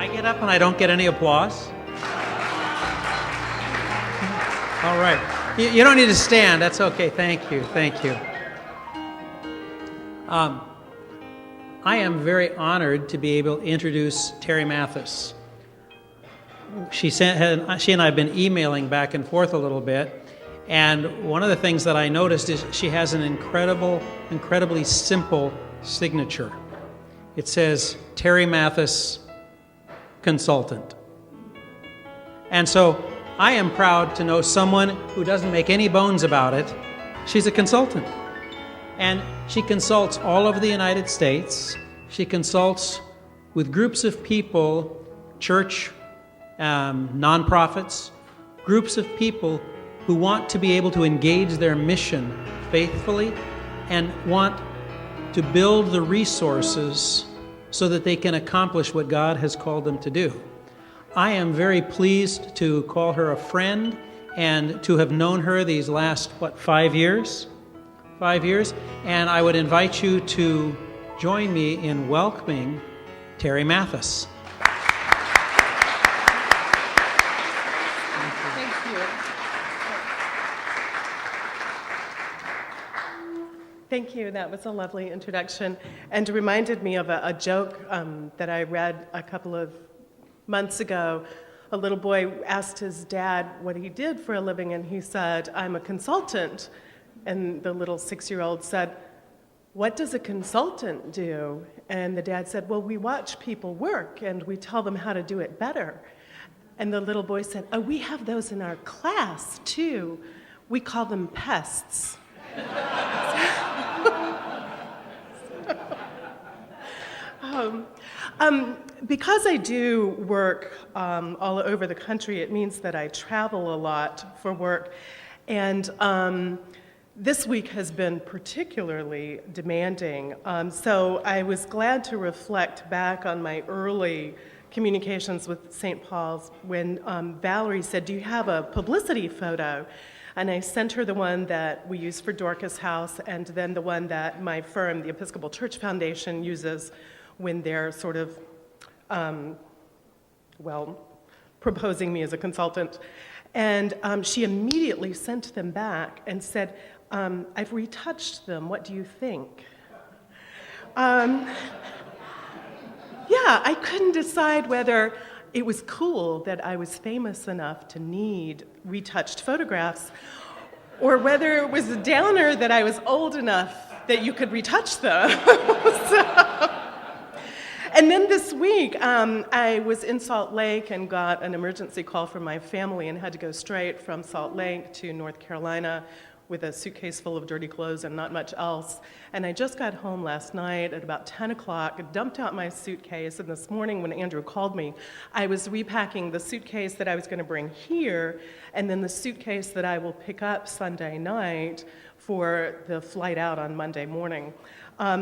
I get up and I don't get any applause? All right. You don't need to stand. That's okay. Thank you. Thank you. I am very honored to be able to introduce Terry Mathis. She and I have been emailing back and forth a little bit, and one of the things that I noticed is she has an incredibly simple signature. It says, Terry Mathis, Consultant. And so I am proud to know someone who doesn't make any bones about it. She's a consultant. And she consults all over the United States. She consults with groups of people, church, nonprofits, groups of people who want to be able to engage their mission faithfully and want to build the resources so that they can accomplish what God has called them to do. I am very pleased to call her a friend and to have known her these last, 5 years? 5 years. And I would invite you to join me in welcoming Terry Mathis. Thank you. That was a lovely introduction, and reminded me of a joke that I read a couple of months ago. A little boy asked his dad what he did for a living, and he said, "I'm a consultant." And the little 6-year-old said, "What does a consultant do?" And the dad said, "Well, we watch people work, and we tell them how to do it better." And the little boy said, "Oh, we have those in our class, too. We call them pests." Because I do work all over the country, it means that I travel a lot for work. And this week has been particularly demanding. So I was glad to reflect back on my early communications with St. Paul's when Valerie said, "Do you have a publicity photo?" And I sent her the one that we use for Dorcas House, and then the one that my firm, the Episcopal Church Foundation, uses when they're sort of, proposing me as a consultant. And she immediately sent them back and said, "I've retouched them. What do you think?" I couldn't decide whether it was cool that I was famous enough to need retouched photographs, or whether it was a downer that I was old enough that you could retouch them. And then this week, I was in Salt Lake and got an emergency call from my family and had to go straight from Salt Lake to North Carolina with a suitcase full of dirty clothes and not much else. And I just got home last night at about 10 o'clock, dumped out my suitcase, and this morning when Andrew called me, I was repacking the suitcase that I was going to bring here, and then the suitcase that I will pick up Sunday night for the flight out on Monday morning.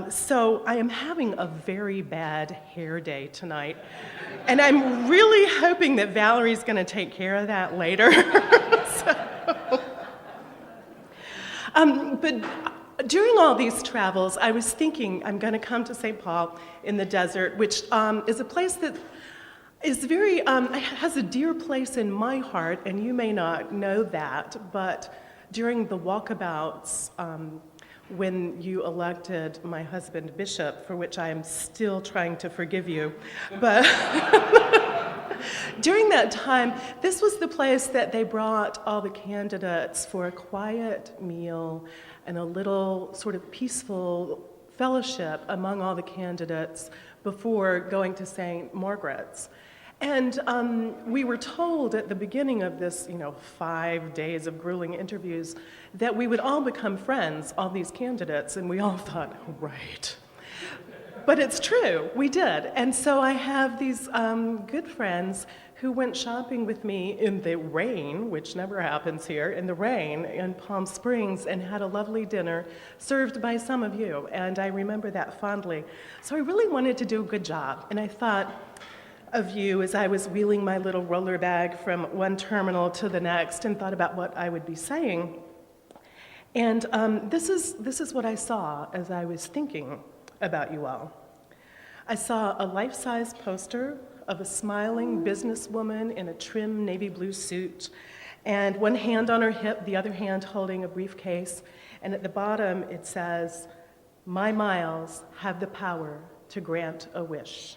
So I am having a very bad hair day tonight, and I'm really hoping that Valerie's going to take care of that later. But during all these travels, I was thinking I'm going to come to St. Paul in the desert, which is a place that is very, has a dear place in my heart, and you may not know that, but during the walkabouts, when you elected my husband bishop, for which I am still trying to forgive you, but during that time, this was the place that they brought all the candidates for a quiet meal and a little sort of peaceful fellowship among all the candidates before going to St. Margaret's. And we were told at the beginning of this, 5 days of grueling interviews, that we would all become friends, all these candidates, and we all thought, right. But it's true, we did. And so I have these good friends who went shopping with me in the rain, which never happens here, in the rain in Palm Springs, and had a lovely dinner served by some of you. And I remember that fondly. So I really wanted to do a good job. And I thought of you as I was wheeling my little roller bag from one terminal to the next and thought about what I would be saying. And this is what I saw as I was thinking about you all. I saw a life-size poster of a smiling businesswoman in a trim navy blue suit, and one hand on her hip, the other hand holding a briefcase. And at the bottom it says, "My miles have the power to grant a wish."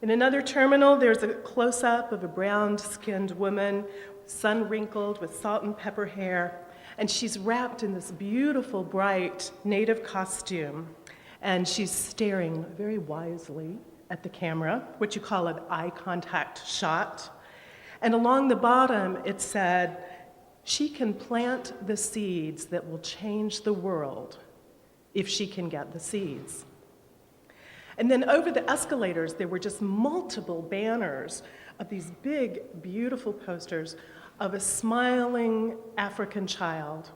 In another terminal, there's a close-up of a brown-skinned woman, sun-wrinkled with salt and pepper hair, and she's wrapped in this beautiful, bright native costume, and she's staring very wisely at the camera, what you call an eye contact shot. And along the bottom, it said, "She can plant the seeds that will change the world if she can get the seeds." And then over the escalators, there were just multiple banners of these big, beautiful posters of a smiling African child.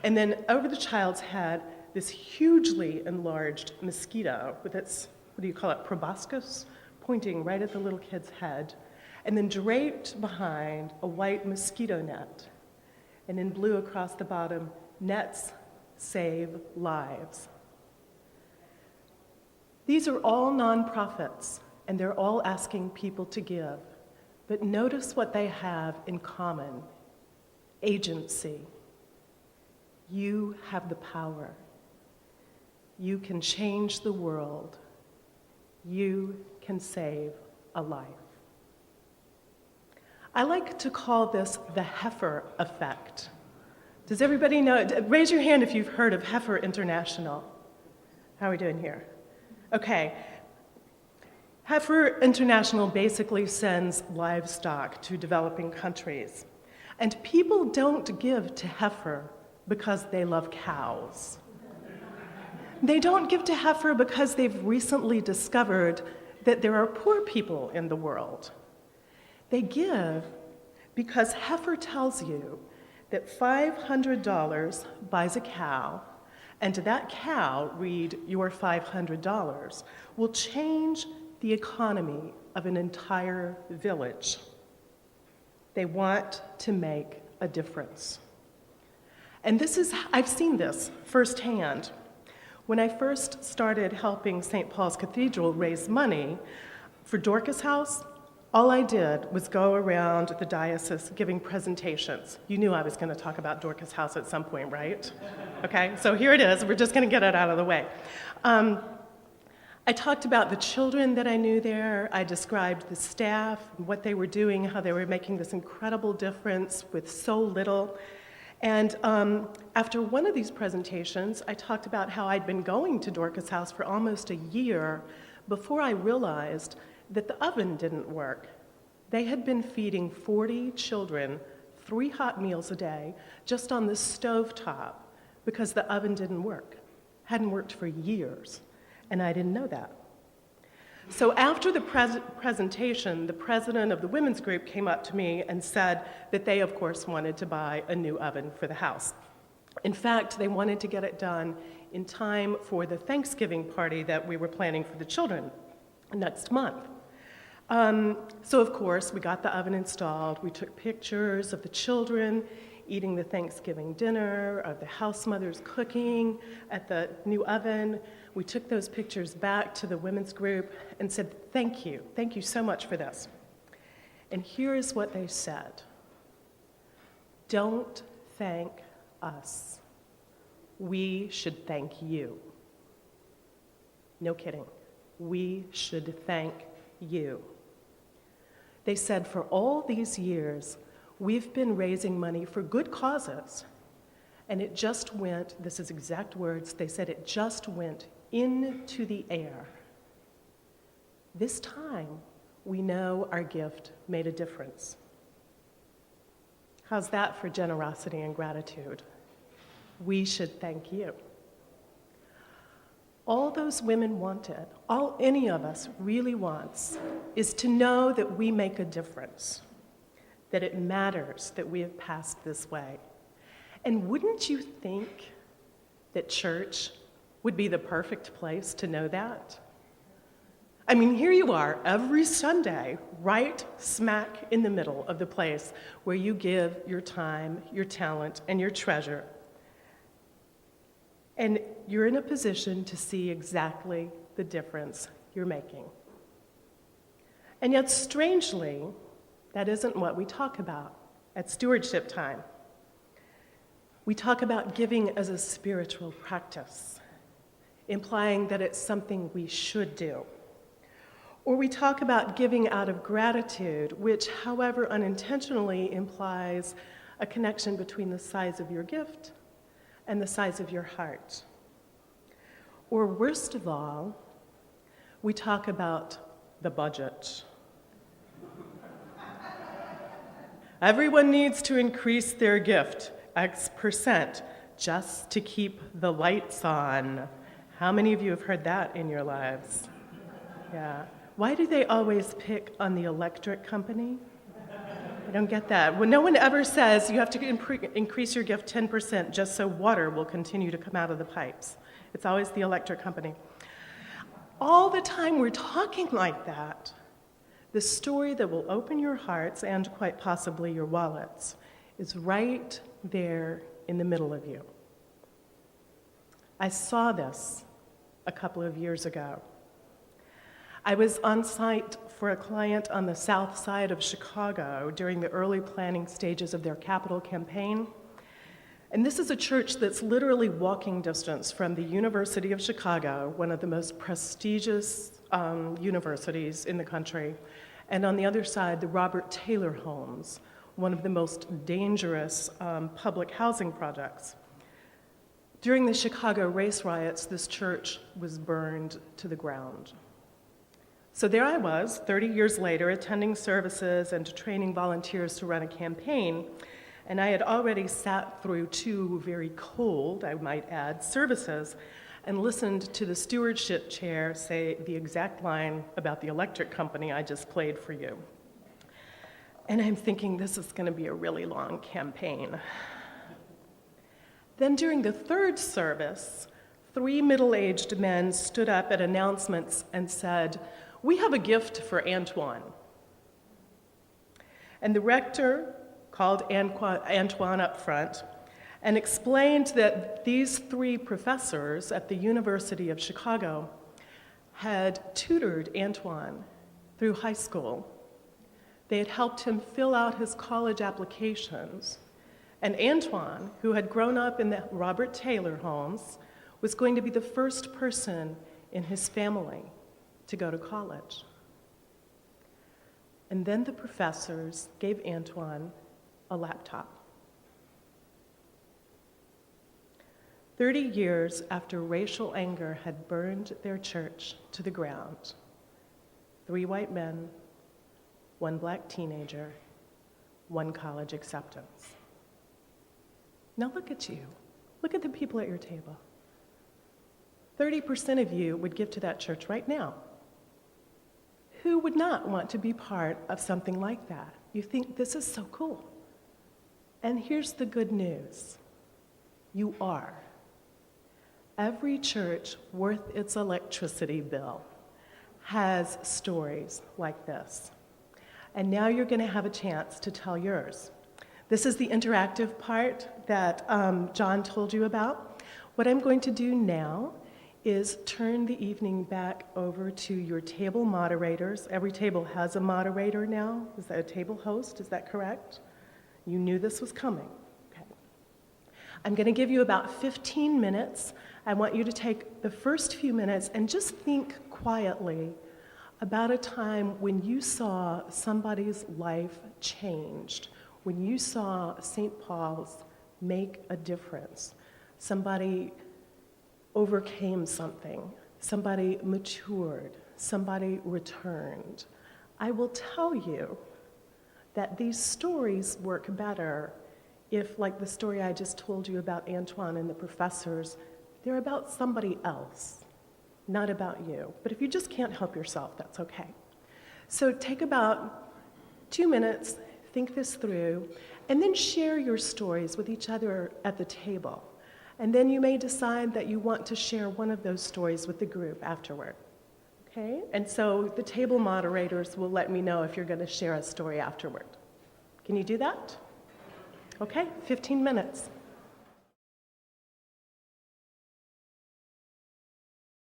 And then over the child's head, this hugely enlarged mosquito with its, what do you call it, proboscis, pointing right at the little kid's head. And then draped behind a white mosquito net. And in blue across the bottom, "Nets save lives." These are all nonprofits, and they're all asking people to give. But notice what they have in common: agency. You have the power. You can change the world. You can save a life. I like to call this the heifer effect. Does everybody know? Raise your hand if you've heard of Heifer International. How are we doing here? Okay. Heifer International basically sends livestock to developing countries. And people don't give to Heifer because they love cows. They don't give to Heifer because they've recently discovered that there are poor people in the world. They give because Heifer tells you that $500 buys a cow, and to that cow, read your $500, will change the economy of an entire village. They want to make a difference. And I've seen this firsthand. When I first started helping St. Paul's Cathedral raise money for Dorcas House, all I did was go around the diocese giving presentations. You knew I was going to talk about Dorcas House at some point, right? Okay, so here it is. We're just going to get it out of the way. I talked about the children that I knew there. I described the staff, what they were doing, how they were making this incredible difference with so little. And after one of these presentations, I talked about how I'd been going to Dorcas House for almost a year before I realized that the oven didn't work. They had been feeding 40 children 3 hot meals a day just on the stovetop because the oven didn't work. Hadn't worked for years, and I didn't know that. So after the presentation, the president of the women's group came up to me and said that they, of course, wanted to buy a new oven for the house. In fact, they wanted to get it done in time for the Thanksgiving party that we were planning for the children next month. So of course, we got the oven installed. We took pictures of the children eating the Thanksgiving dinner, of the house mothers cooking at the new oven. We took those pictures back to the women's group and said, thank you so much for this. And here is what they said: don't thank us. We should thank you. No kidding. We should thank you. They said, for all these years, we've been raising money for good causes, and it just went, this is exact words, they said it just went into the air. This time, we know our gift made a difference. How's that for generosity and gratitude? We should thank you. All those women wanted, all any of us really wants, is to know that we make a difference, that it matters that we have passed this way. And wouldn't you think that church would be the perfect place to know that? I mean, here you are every Sunday, right smack in the middle of the place where you give your time, your talent, and your treasure. And you're in a position to see exactly the difference you're making. And yet, strangely, that isn't what we talk about at stewardship time. We talk about giving as a spiritual practice, implying that it's something we should do. Or we talk about giving out of gratitude, which, however, unintentionally implies a connection between the size of your gift and the size of your heart. Or worst of all, we talk about the budget. Everyone needs to increase their gift X% just to keep the lights on. How many of you have heard that in your lives? Yeah. Why do they always pick on the electric company? I don't get that. Well, no one ever says you have to increase your gift 10% just so water will continue to come out of the pipes. It's always the electric company. All the time we're talking like that, the story that will open your hearts and quite possibly your wallets is right there in the middle of you. I saw this a couple of years ago. I was on site for a client on the south side of Chicago during the early planning stages of their capital campaign. And this is a church that's literally walking distance from the University of Chicago, one of the most prestigious universities in the country, and on the other side, the Robert Taylor Homes, one of the most dangerous public housing projects. During the Chicago race riots, this church was burned to the ground. So there I was, 30 years later, attending services and training volunteers to run a campaign, and I had already sat through 2 very cold, I might add, services, and listened to the stewardship chair say the exact line about the electric company I just played for you. And I'm thinking, this is going to be a really long campaign. Then during the 3rd service, 3 middle-aged men stood up at announcements and said, "We have a gift for Antoine." And the rector called Antoine up front and explained that these 3 professors at the University of Chicago had tutored Antoine through high school. They had helped him fill out his college applications. And Antoine, who had grown up in the Robert Taylor Homes, was going to be the first person in his family to go to college. And then the professors gave Antoine a laptop. 30 years after racial anger had burned their church to the ground, 3 white men, 1 black teenager, 1 college acceptance. Now look at you. Look at the people at your table. 30% of you would give to that church right now. Who would not want to be part of something like that? You think, this is so cool. And here's the good news. You are. Every church worth its electricity bill has stories like this. And now you're going to have a chance to tell yours. This is the interactive part that John told you about. What I'm going to do now is turn the evening back over to your table moderators. Every table has a moderator now. Is that a table host? Is that correct? You knew this was coming. Okay. I'm going to give you about 15 minutes. I want you to take the first few minutes and just think quietly about a time when you saw somebody's life changed, when you saw St. Paul's make a difference. Somebody overcame something, somebody matured, somebody returned. I will tell you that these stories work better if, like the story I just told you about Antoine and the professors, they're about somebody else, not about you. But if you just can't help yourself, that's okay. So take about 2 minutes, think this through, and then share your stories with each other at the table. And then you may decide that you want to share one of those stories with the group afterward. Okay? And so the table moderators will let me know if you're going to share a story afterward. Can you do that? Okay, 15 minutes.